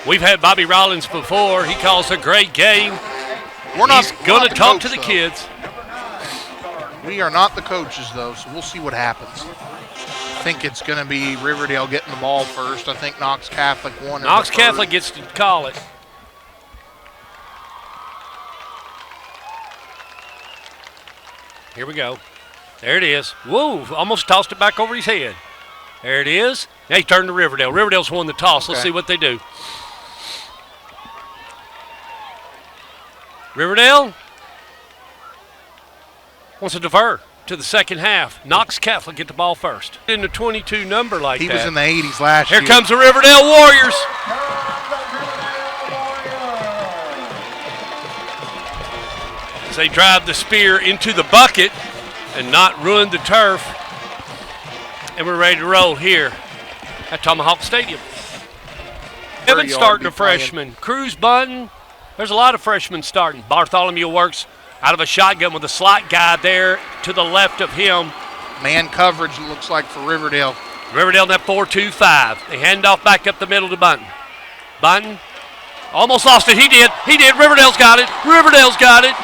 We've had Bobby Rollins before. He calls a great game. He's going to talk to the kids. We are not the coaches, though, so we'll see what happens. I think it's going to be Riverdale getting the ball first. I think Knox Catholic won. Knox Catholic gets to call it. Here we go. There it is. Whoa, almost tossed it back over his head. There it is. Now he turned to Riverdale. Riverdale's won the toss. Let's see what they do. Riverdale wants to defer to the second half. Knox Catholic get the ball first. In the 22 number like that. He was in the 80s last year. Here comes the Riverdale Warriors. As they drive the spear into the bucket and not ruin the turf. And we're ready to roll here at Tomahawk Stadium. Evan starting a freshman. Cruz Bunton. There's a lot of freshmen starting. Bartholomew works out of a shotgun with a slot guy there to the left of him. Man coverage, it looks like, for Riverdale. Riverdale in that 4-2-5. They hand off back up the middle to Bunton. Bunton almost lost it. He did. Riverdale's got it. Riverdale's got it.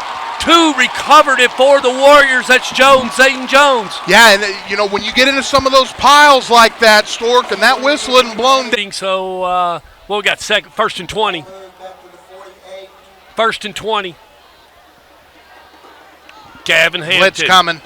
Two recovered it for the Warriors. That's Jones, Zayden Jones. Yeah, and when you get into some of those piles like that, Stork, and that whistle isn't blown. So, we got first and 20. First and 20. Gavin Hampton. Blitz coming.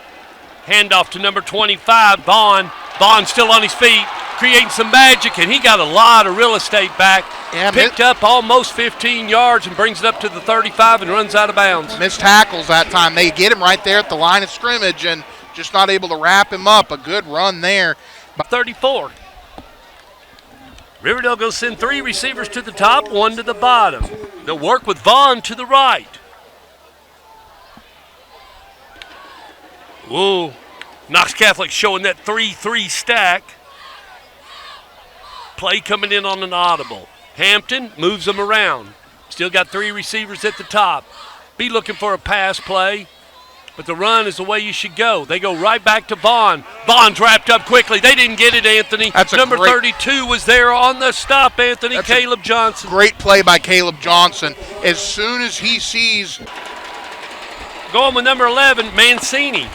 Handoff to number 25, Vaughn. Vaughn still on his feet, creating some magic, and he got a lot of real estate back. Yeah, picked up almost 15 yards and brings it up to the 35 and runs out of bounds. Missed tackles that time. They get him right there at the line of scrimmage and just not able to wrap him up. A good run there. 34. Riverdale goes send three receivers to the top, one to the bottom. They'll work with Vaughn to the right. Whoa. Knox Catholic showing that 3-3 stack. Play coming in on an audible. Hampton moves them around. Still got three receivers at the top. Be looking for a pass play, but the run is the way you should go. They go right back to Vaughn. Vaughn's wrapped up quickly. They didn't get it, Anthony. Number 32 was there on the stop, Anthony. Caleb Johnson. Great play by Caleb Johnson. As soon as he sees. Going with number 11, Mancini.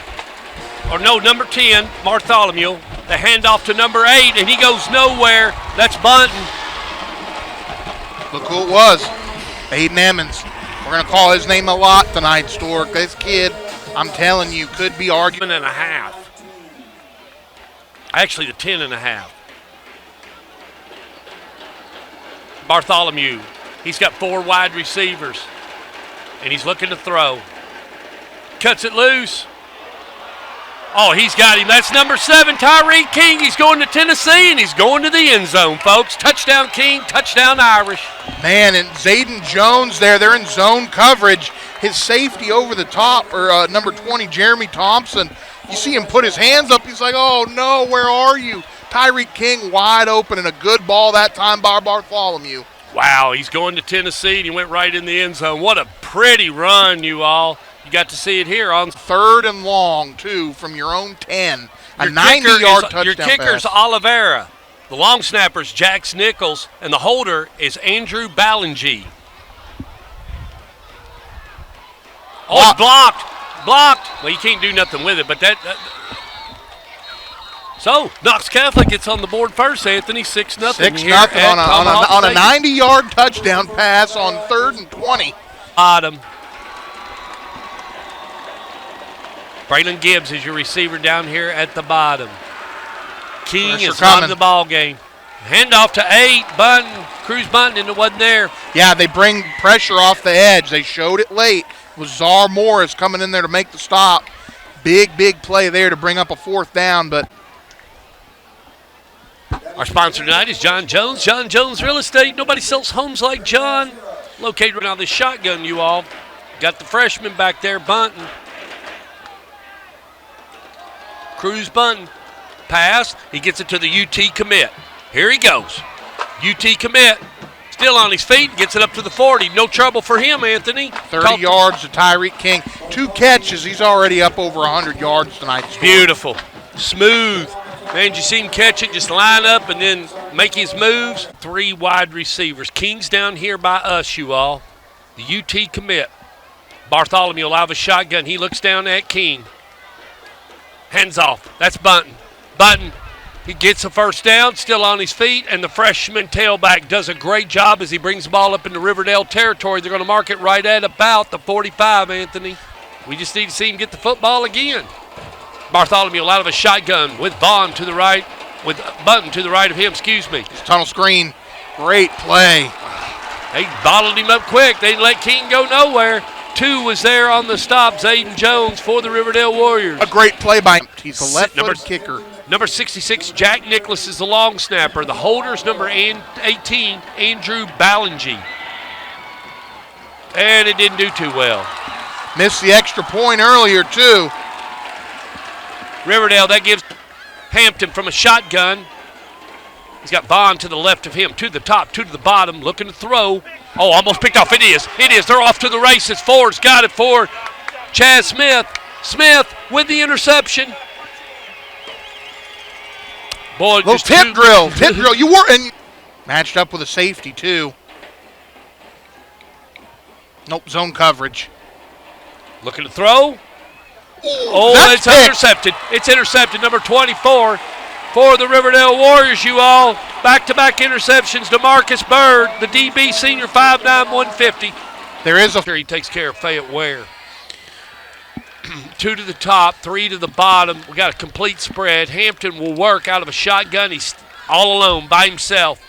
Or no, number 10, Bartholomew. The handoff to number 8, and he goes nowhere. That's Bunton. Look who it was. Aiden Emmons. We're going to call his name a lot tonight, Stork. This kid, I'm telling you, could be arguing. 10.5. Actually, the 10.5. Bartholomew. He's got four wide receivers, and he's looking to throw. Cuts it loose. Oh, he's got him. That's number 7, Tyreek King. He's going to Tennessee, and he's going to the end zone, folks. Touchdown King, touchdown Irish. Man, and Zayden Jones there. They're in zone coverage. His safety over the top, or number 20, Jeremy Thompson. You see him put his hands up. He's like, oh, no, where are you? Tyreek King wide open, and a good ball that time by Bartholomew. Wow, he's going to Tennessee, and he went right in the end zone. What a pretty run, you all. You got to see it here on 3rd and long, too, from your own 10. A 90-yard touchdown Your kicker's pass. Oliveira. The long snapper's Jax Nichols, and the holder is Andrew Ballingy. Oh, it's blocked. Blocked. Well, you can't do nothing with it, but that So, Knox Catholic gets on the board first, Anthony, 6-0. 6-0 on a 90-yard touchdown pass on 3rd and 20. Bottom. Braylon Gibbs is your receiver down here at the bottom. King is on the ball game. Handoff to 8, Bunton. Cruz Bunton, and it wasn't there. Yeah, they bring pressure off the edge. They showed it late. It was Czar Morris coming in there to make the stop. Big play there to bring up a 4th down, but. Our sponsor tonight is John Jones. John Jones Real Estate. Nobody sells homes like John. Located right now this shotgun, you all. Got the freshman back there, Bunton. Cruz Bunton. Pass. He gets it to the UT commit. Here he goes. UT commit. Still on his feet. Gets it up to the 40. No trouble for him, Anthony. 30 yards to Tyreek King. 2 catches. He's already up over 100 yards tonight. Beautiful. Smooth. Man, did you see him catch it, just line up and then make his moves? 3 wide receivers. King's down here by us, you all. The UT commit. Bartholomew will have a shotgun. He looks down at King. Hands off. That's Bunton. Bunton, he gets a first down, still on his feet, and the freshman tailback does a great job as he brings the ball up into Riverdale territory. They're going to mark it right at about the 45, Anthony. We just need to see him get the football again. Bartholomew out of a shotgun with Vaughn to the right, with Bunton to the right of him, excuse me. Tunnel screen, great play. They bottled him up quick. They didn't let King go nowhere. 2 was there on the stop, Zayden Jones for the Riverdale Warriors. A great play by him. He's a left-footed kicker. Number 66, Jack Nicholas is the long snapper. The holder's number 18, Andrew Ballingy. And it didn't do too well. Missed the extra point earlier, too. Riverdale, that gives Hampton from a shotgun. He's got Vaughn to the left of him, 2 to the top, 2 to the bottom, looking to throw. Oh, almost picked off. It is. It is. They're off to the races. Ford's got it for Chaz Smith. Smith with the interception. Boy, little tip drill. Tip drill. You were and matched up with a safety, too. Nope, zone coverage. Looking to throw. Oh, it's intercepted. It's intercepted. Number 24 for the Riverdale Warriors, you all. Back-to-back interceptions. DeMarcus Bird, the DB senior, 5'9", 150. There is a... He takes care of Fayette Ware. 2 to the top, 3 to the bottom. We got a complete spread. Hampton will work out of a shotgun. He's all alone by himself.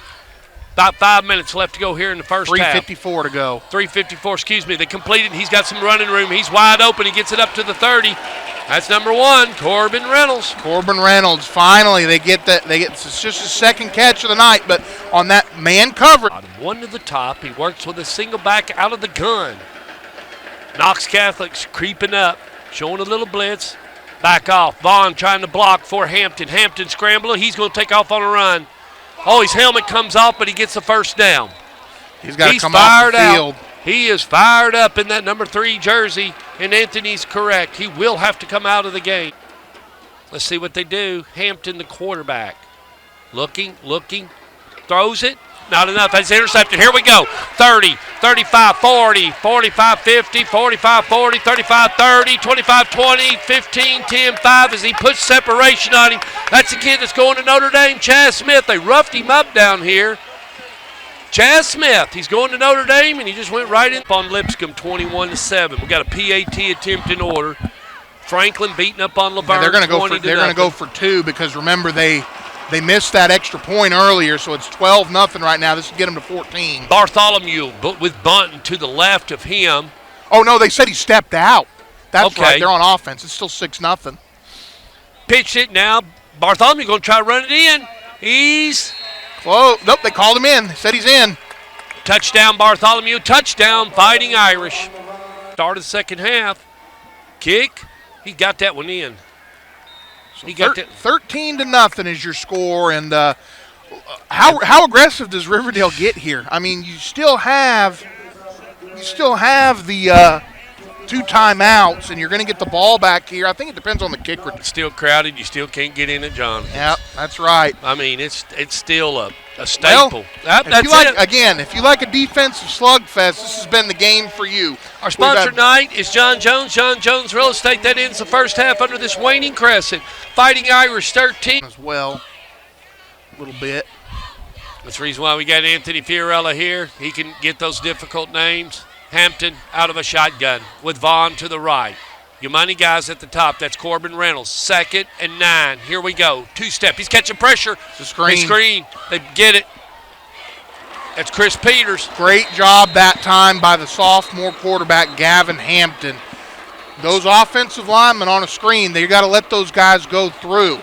About 5 minutes left to go here in the first half. 3:54 to go. 3:54, excuse me. They completed. He's got some running room. He's wide open. He gets it up to the 30. That's number 1, Corbin Reynolds. Corbin Reynolds, finally, they get it's just his second catch of the night, but on that man cover. 1 to the top. He works with a single back out of the gun. Knox Catholic's creeping up, showing a little blitz. Back off. Vaughn trying to block for Hampton. Hampton scrambling. He's going to take off on a run. Oh, his helmet comes off, but he gets the first down. He's got to come off the field. He is fired up in that number 3 jersey, and Anthony's correct. He will have to come out of the game. Let's see what they do. Hampton, the quarterback. Looking, throws it. Not enough. That's intercepted. Here we go. 30, 35, 40, 45, 50, 45, 40, 35, 30, 25, 20, 15, 10, 5 as he puts separation on him. That's the kid that's going to Notre Dame, Chaz Smith. They roughed him up down here. Chaz Smith, he's going to Notre Dame, and he just went right in on Lipscomb, 21-7. We got a PAT attempt in order. Franklin beating up on Laverne. Yeah, they're going to go for 2 because remember they missed that extra point earlier, so it's 12-0 right now. This will get them to 14. Bartholomew with Bunton to the left of him. Oh, no, they said he stepped out. That's okay. Right. They're on offense. It's still 6-0. Pitched it now. Bartholomew going to try to run it in. He's close. Nope, they called him in. They said he's in. Touchdown, Bartholomew. Touchdown, Fighting Irish. Start of the second half. Kick. He got that one in. So he got 13-0 is your score, and how aggressive does Riverdale get here? I mean, you still have the 2 timeouts, and you're going to get the ball back here. I think it depends on the kicker. It's still crowded. You still can't get in at Jonathan's. Yep, that's right. I mean, it's still a staple. Well, if you like a defensive slugfest, this has been the game for you. Our sponsor tonight is John Jones. John Jones Real Estate. That ends the first half under this waning crescent. Fighting Irish 13. As well, a little bit. That's the reason why we got Anthony Fiorella here. He can get those difficult names. Hampton out of a shotgun with Vaughn to the right. Your money guys at the top. That's Corbin Reynolds. 2nd and 9. Here we go. 2-step. He's catching pressure. The screen. They get it. That's Chris Peters. Great job that time by the sophomore quarterback, Gavin Hampton. Those offensive linemen on a screen, they got to let those guys go through.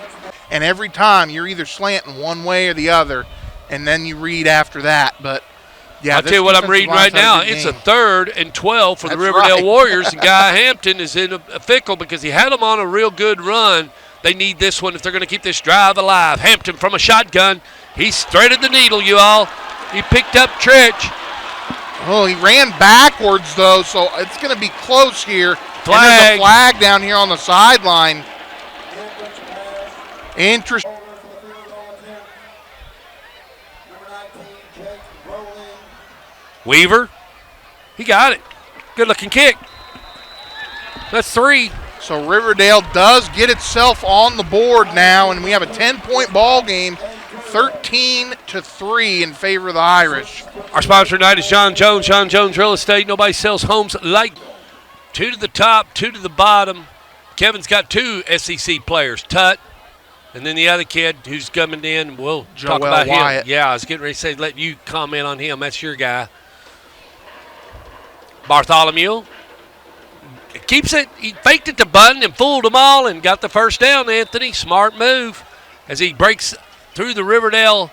And every time you're either slanting one way or the other, and then you read after that. But yeah, I'll tell you what I'm reading right now. It's a 3rd and 12 for the Riverdale Warriors. And Guy Hampton is in a fickle because he had them on a real good run. They need this one if they're going to keep this drive alive. Hampton from a shotgun. He's threaded the needle, you all. He picked up Tritch. Oh, he ran backwards, though, so it's going to be close here. Flag. And there's a flag down here on the sideline. Interesting. Weaver. He got it. Good-looking kick. That's 3. So Riverdale does get itself on the board now, and we have a 10-point ball game, 13-3 in favor of the Irish. Our sponsor tonight is John Jones. John Jones Real Estate. Nobody sells homes like 2 to the top, 2 to the bottom. Kevin's got 2 SEC players, Tut, and then the other kid who's coming in. We'll talk about Wyatt. him. Yeah, I was getting ready to say, let you comment on him. That's your guy. Bartholomew keeps it. He faked it to Button and fooled them all and got the first down, Anthony. Smart move as he breaks through the Riverdale.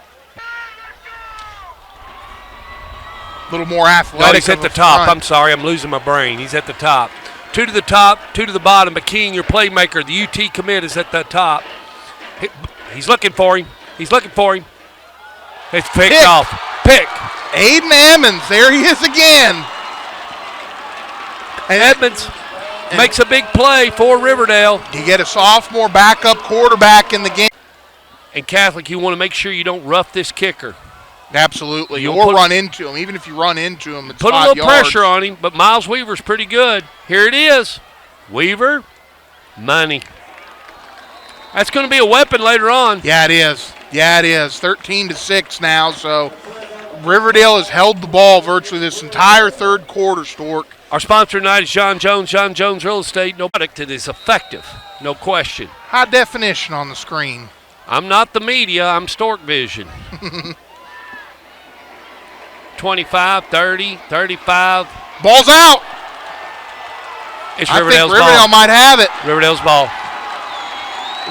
A little more athletic. No, he's at the top. Front. I'm sorry. I'm losing my brain. He's at the top. 2 to the top, 2 to the bottom. But King, your playmaker, the UT commit, is at the top. He's looking for him. He's looking for him. It's picked off. Pick. Aiden Emmons. There he is again. And Edmonds makes a big play for Riverdale. You get a sophomore backup quarterback in the game. And Catholic, you want to make sure you don't rough this kicker. Absolutely. Or run into him. Even if you run into him, it's 5 yards. Put a little pressure on him, but Miles Weaver's pretty good. Here it is. Weaver, money. That's going to be a weapon later on. Yeah, it is. Yeah, it is. 13-6 now, so Riverdale has held the ball virtually this entire third quarter, Stork. Our sponsor tonight is John Jones. John Jones Real Estate. No product that is effective. No question. High definition on the screen. I'm not the media. I'm Stork Vision. 25, 30, 35. Ball's out. It's I Riverdale's think Riverdale ball. might have it. Riverdale's ball.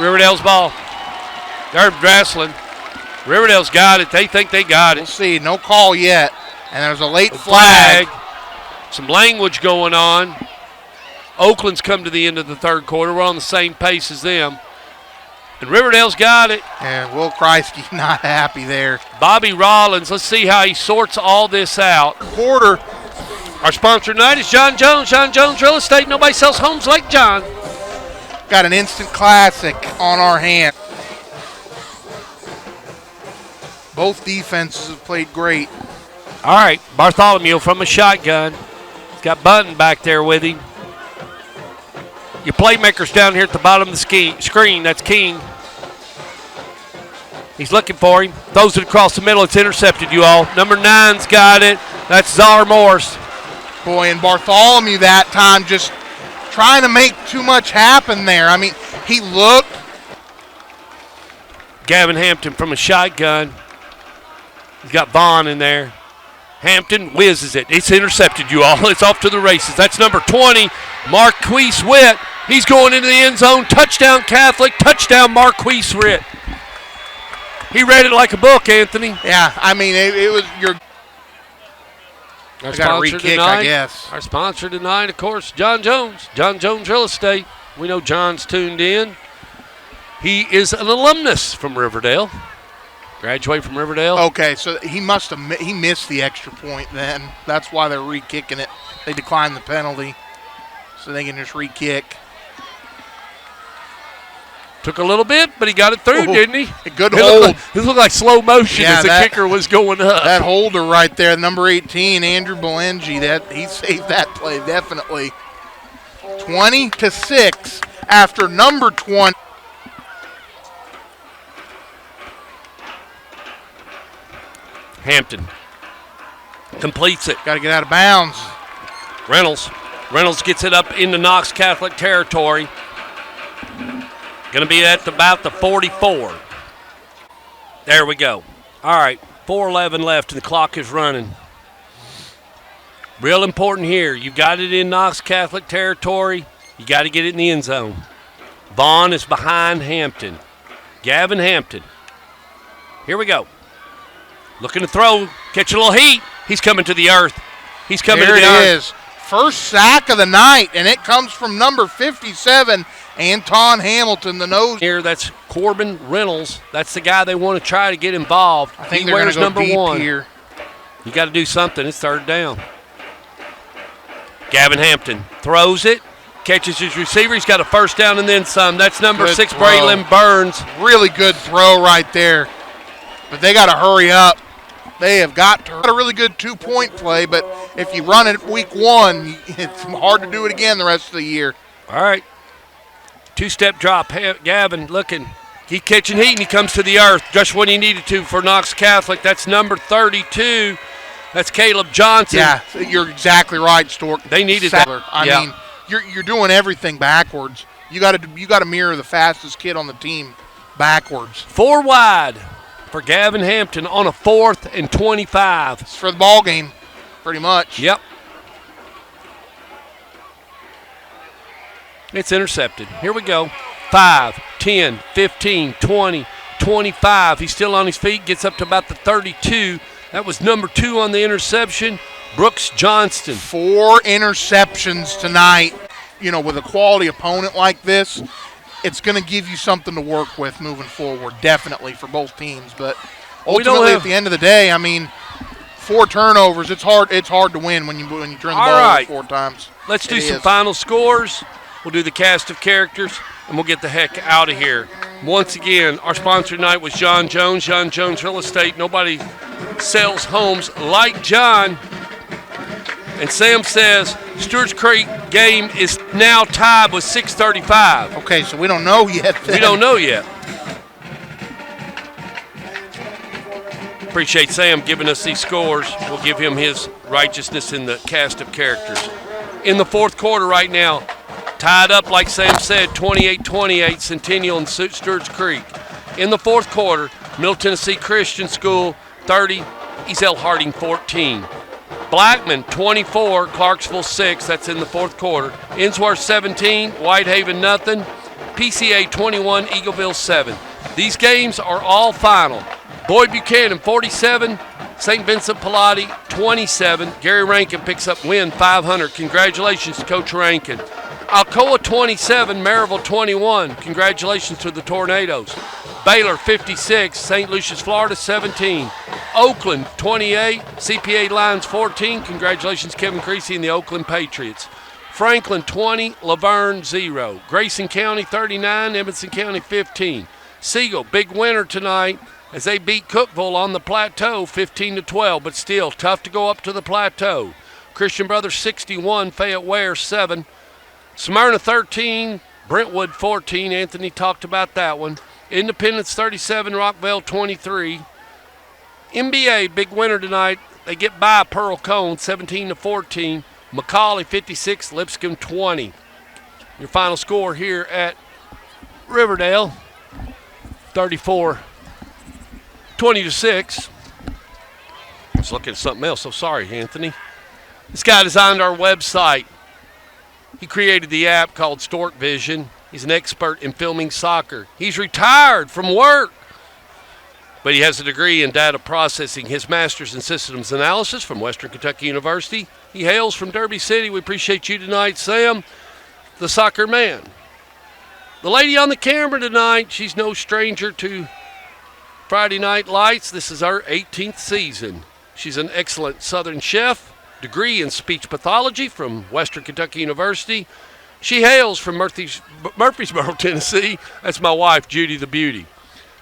Riverdale's ball. They're wrestling. Riverdale's got it. They think they got We'll it. see. No call yet. And there's a late flag. Some language going on. Oakland's come to the end of the third quarter. We're on the same pace as them. And Riverdale's got it. And Will Kreisky not happy there. Bobby Rollins, let's see how he sorts all this out. Quarter. Our sponsor tonight is John Jones. John Jones Real Estate. Nobody sells homes like John. Got an instant classic on our hand. Both defenses have played great. All right, Bartholomew from a shotgun. He's got Button back there with him. Your playmaker's down here at the bottom of the screen. That's King. He's looking for him. Throws it across the middle. It's intercepted, you all. Number 9's got it. That's Czar Morse. Boy, and Bartholomew that time just trying to make too much happen there. I mean, he looked. Gavin Hampton from a shotgun. He's got Vaughn in there. Hampton whizzes it. It's intercepted, you all. It's off to the races. That's number 20, Marquise Witt. He's going into the end zone. Touchdown Catholic. Touchdown Marquise Witt. He read it like a book, Anthony. Yeah, I mean, it was your. Our got a sponsor re-kick, tonight, I guess. Our sponsor tonight, of course, John Jones. John Jones Real Estate. We know John's tuned in. He is an alumnus from Riverdale. Graduate from Riverdale. Okay, so he missed the extra point then. That's why they're re-kicking it. They declined the penalty, so they can just re-kick. Took a little bit, but he got it through, didn't he? A good hold. It looked like slow motion as the kicker was going up. That holder right there, number 18, Andrew Belengi, he saved that play, definitely. 20-6 after number 20. Hampton completes it. Got to get out of bounds. Reynolds gets it up into Knox Catholic territory. Going to be at about the 44. There we go. All right, 4:11 left and the clock is running. Real important here. You got it in Knox Catholic territory. You got to get it in the end zone. Vaughn is behind Hampton. Gavin Hampton. Here we go. Looking to throw, catch a little heat. He's coming to the earth. He's coming to the earth. There it is. First sack of the night, and it comes from number 57, Anton Hamilton, the nose. Here, that's Corbin Reynolds. That's the guy they want to try to get involved. I think he they're going wears to go number deep 1 here. You got to do something. It's third down. Gavin Hampton throws it, catches his receiver. He's got a first down and then some. That's number 6, Braylon Burns. Really good throw right there. But they got to hurry up. They have got a really good 2-point play, but if you run it week 1, it's hard to do it again the rest of the year. All right. 2-step drop. Gavin looking. He catching heat, and he comes to the earth just when he needed to for Knox Catholic. That's number 32. That's Caleb Johnson. Yeah, you're exactly right, Stork. They needed that. I mean, you're doing everything backwards. You got to mirror the fastest kid on the team backwards. 4 wide for Gavin Hampton on a 4th and 25. It's for the ball game, pretty much. Yep. It's intercepted. Here we go. 5, 10, 15, 20, 25. He's still on his feet, gets up to about the 32. That was number 2 on the interception, Brooks Johnston. 4 interceptions tonight. You know, with a quality opponent like this, it's going to give you something to work with moving forward, definitely, for both teams. But ultimately, at the end of the day, I mean, 4 turnovers, it's hard to win when you turn the ball over 4 times. Let's do some final scores. We'll do the cast of characters, and we'll get the heck out of here. Once again, our sponsor tonight was John Jones Real Estate. Nobody sells homes like John. And Sam says Stewart's Creek game is now tied with 6:35. Okay, so we don't know yet then. We don't know yet. Appreciate Sam giving us these scores. We'll give him his righteousness in the cast of characters. In the 4th quarter right now, tied up, like Sam said, 28-28, Centennial and Stewart's Creek. In the 4th quarter, Middle Tennessee Christian School 30, East L. Harding 14. Blackman 24, Clarksville 6. That's in the 4th quarter. Innsworth 17, Whitehaven nothing. PCA 21, Eagleville 7. These games are all final. Boyd Buchanan 47, St. Vincent Pallotti 27. Gary Rankin picks up win 500. Congratulations to Coach Rankin. Alcoa 27, Maryville 21. Congratulations to the Tornadoes. Baylor 56, St. Lucius, Florida 17. Oakland 28, CPA Lions 14. Congratulations, Kevin Creasy and the Oakland Patriots. Franklin 20, Laverne 0. Grayson County 39, Evanston County 15. Siegel, big winner tonight as they beat Cookeville on the plateau 15-12, but still tough to go up to the plateau. Christian Brothers 61, Fayette Ware 7. Smyrna 13, Brentwood 14. Anthony talked about that one. Independence 37, Rockville 23. NBA, big winner tonight. They get by Pearl Cone 17-14. McCauley 56, Lipscomb 20. Your final score here at Riverdale, 34, 20-6. I was looking at something else, so sorry, Anthony. This guy designed our website. He created the app called Stork Vision. He's an expert in filming soccer. He's retired from work, but he has a degree in data processing. His master's in systems analysis from Western Kentucky University. He hails from Derby City. We appreciate you tonight, Sam, the soccer man. The lady on the camera tonight, she's no stranger to Friday Night Lights. This is our 18th season. She's an excellent Southern chef, degree in speech pathology from Western Kentucky University. She hails from Murfreesboro, Tennessee. That's my wife, Judy the Beauty.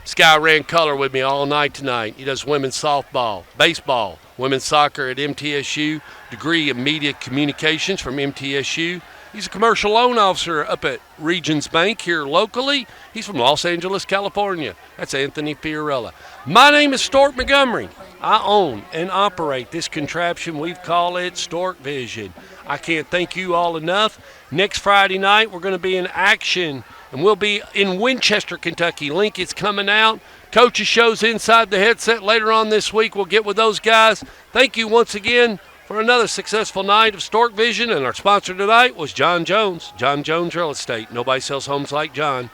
Sky ran color with me all night tonight. He does women's softball, baseball, women's soccer at MTSU, degree in media communications from MTSU. He's a commercial loan officer up at Regions Bank here locally. He's from Los Angeles, California. That's Anthony Fiorella. My name is Stork Montgomery. I own and operate this contraption. We call it Stork Vision. I can't thank you all enough. Next Friday night, we're going to be in action, and we'll be in Winchester, Kentucky. Link is coming out. Coaches shows inside the headset later on this week. We'll get with those guys. Thank you once again for another successful night of Stork Vision, and our sponsor tonight was John Jones Real Estate. Nobody sells homes like John.